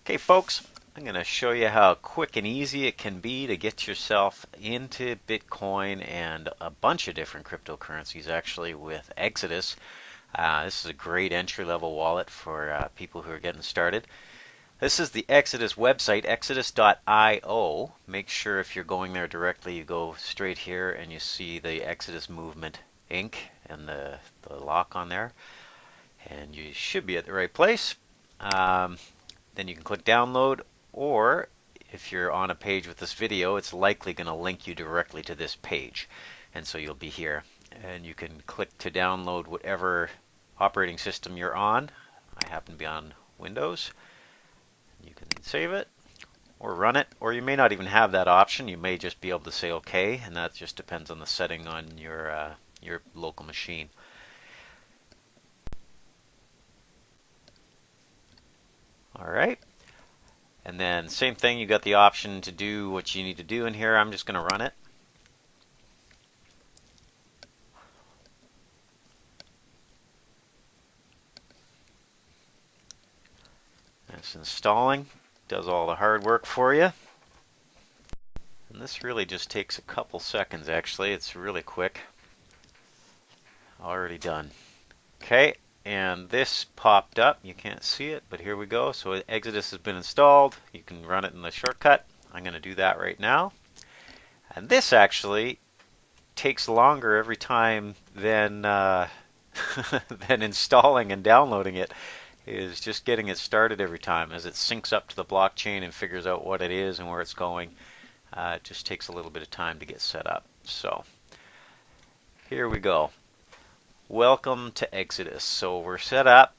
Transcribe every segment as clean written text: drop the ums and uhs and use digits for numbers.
Okay, folks, I'm going to show you how quick and easy it can be to get yourself into Bitcoin and a bunch of different cryptocurrencies actually with Exodus. This is a great entry-level wallet for people who are getting started. This is the Exodus website, exodus.io. Make sure if you're going there directly, you go straight here and you see the Exodus Movement Inc. and the lock on there. And you should be at the right place. Then you can click download, or if you're on a page with this video, it's likely going to link you directly to this page. And so you'll be here. And you can click to download whatever operating system you're on. I happen to be on Windows. You can save it or run it, or you may not even have that option. You may just be able to say OK, and that just depends on the setting on your local machine. All right. And then same thing, you got the option to do what you need to do in here. I'm just going to run it. It's installing, does all the hard work for you. And this really just takes a couple seconds actually. It's really quick. Already done. Okay, and this popped up. You can't see it, but here we go. So Exodus has been installed. You can run it in the shortcut. I'm going to do that right now. And this actually takes longer every time than than installing and downloading it. Is just getting it started every time as it syncs up to the blockchain and figures out what it is and where it's going. It just takes a little bit of time to get set up. So here we go. Welcome to Exodus. So we're set up.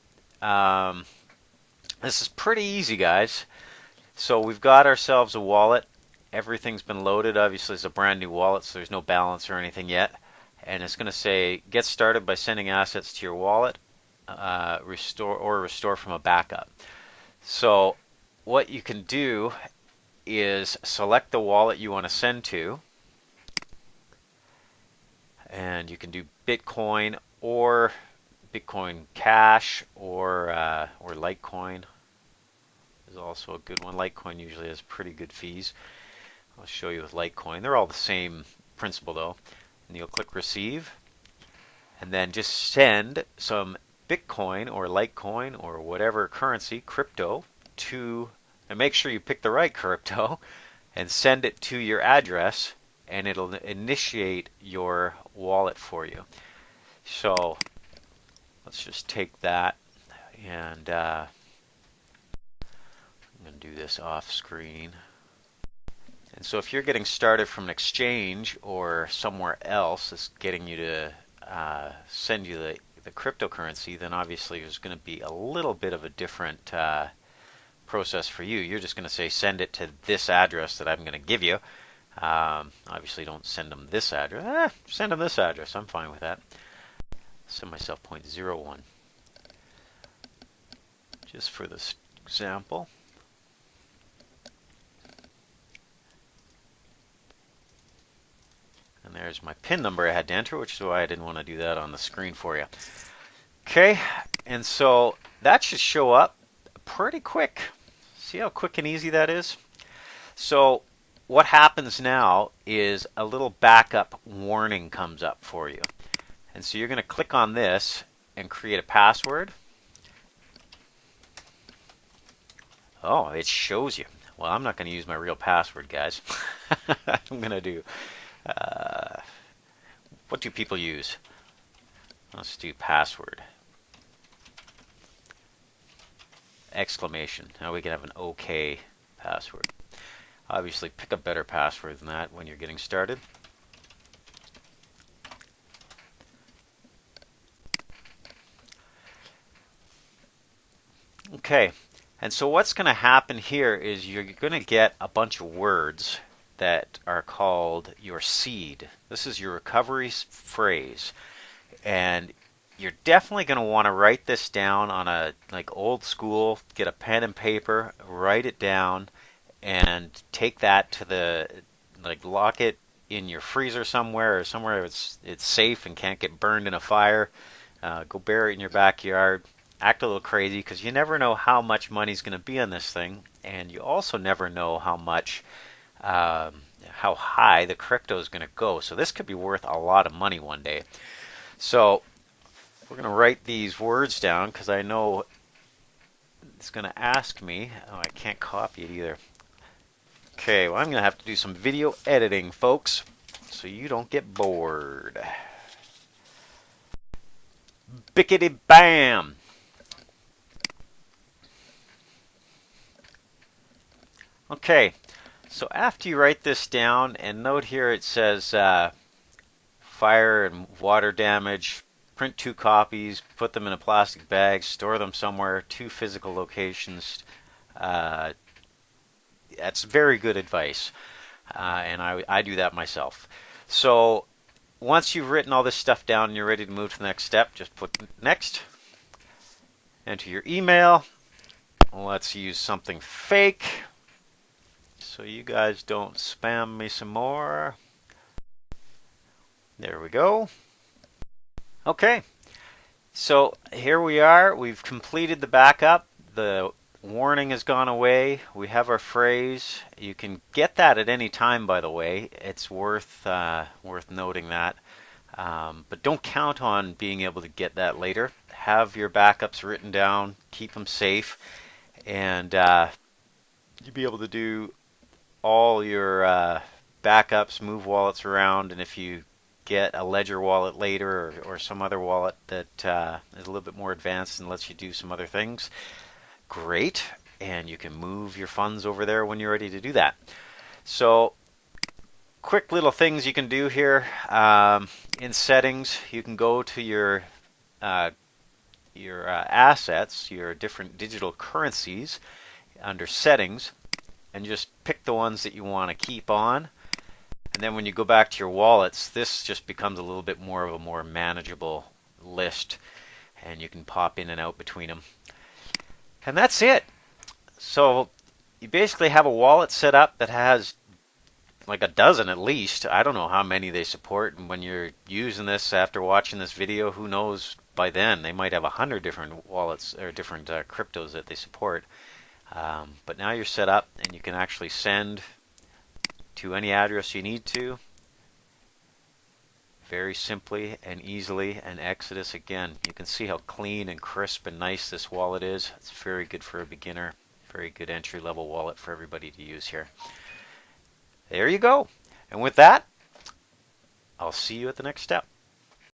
This is pretty easy, guys. So we've got ourselves a wallet. Everything's been loaded. Obviously, it's a brand new wallet, so there's no balance or anything yet. And it's going to say, get started by sending assets to your wallet, restore from a backup. So what you can do is select the wallet you want to send to. And you can do Bitcoin or Bitcoin Cash or Litecoin is also a good one. Litecoin usually has pretty good fees. I'll show you with Litecoin. They're all the same principle though. And you'll click receive and then just send some Bitcoin or Litecoin or whatever currency, crypto, to, and make sure you pick the right crypto and send it to your address and it'll initiate your wallet for you. So let's just take that and I'm going to do this off screen. And so if you're getting started from an exchange or somewhere else that's getting you to send you the cryptocurrency, then obviously there's going to be a little bit of a different process for you. You're just going to say send it to this address that I'm going to give you. Obviously don't send them this address. Send them this address. I'm fine with that. Send myself 0.01 just for this example. And there's my PIN number I had to enter, which is why I didn't want to do that on the screen for you. Okay, and so that should show up pretty quick. See how quick and easy that is? So what happens now is a little backup warning comes up for you. And so you're going to click on this and create a password. Oh, it shows you. Well, I'm not going to use my real password, guys. I'm going to do, what do people use? Let's do password. Exclamation. Now we can have an OK password. Obviously, pick a better password than that when you're getting started. Okay, and so what's going to happen here is you're going to get a bunch of words that are called your seed. This is your recovery phrase, and you're definitely going to want to write this down on a old school. Get a pen and paper, write it down, and take that to the lock it in your freezer somewhere or somewhere it's safe and can't get burned in a fire. Go bury it in your backyard. act a little crazy because you never know how much money's going to be on this thing, and you also never know how much, how high the crypto is going to go. So this could be worth a lot of money one day. So we're going to write these words down because I know it's going to ask me. Oh, I can't copy it either. Okay, well, I'm going to have to do some video editing, folks, so you don't get bored. Bickety bam! Okay, so after you write this down, and note here it says fire and water damage, print 2 copies, put them in a plastic bag, store them somewhere, 2 physical locations. That's very good advice, and I do that myself. So once you've written all this stuff down and you're ready to move to the next step, just put next, enter your email. Let's use something fake so you guys don't spam me some more. There we go. Okay, so here we are. We've completed the backup. The warning has gone away. We have our phrase. You can get that at any time, by the way. It's worth noting that. But don't count on being able to get that later. Have your backups written down. Keep them safe, and you'll be able to do all your backups, move wallets around, and if you get a Ledger wallet later or some other wallet that is a little bit more advanced and lets you do some other things, great, and you can move your funds over there when you're ready to do that. So quick little things you can do here. In settings, you can go to your assets, your different digital currencies under settings, and just pick the ones that you want to keep on. And then when you go back to your wallets, this just becomes a little bit more of a more manageable list, and you can pop in and out between them. And that's it. So you basically have a wallet set up that has like a dozen at least. I don't know how many they support, and when you're using this after watching this video, who knows, by then they might have 100 different wallets or different cryptos that they support. But now you're set up and you can actually send to any address you need to very simply and easily. And Exodus, again, you can see how clean and crisp and nice this wallet is. It's very good for a beginner, very good entry-level wallet for everybody to use here. There you go. And with that, I'll see you at the next step.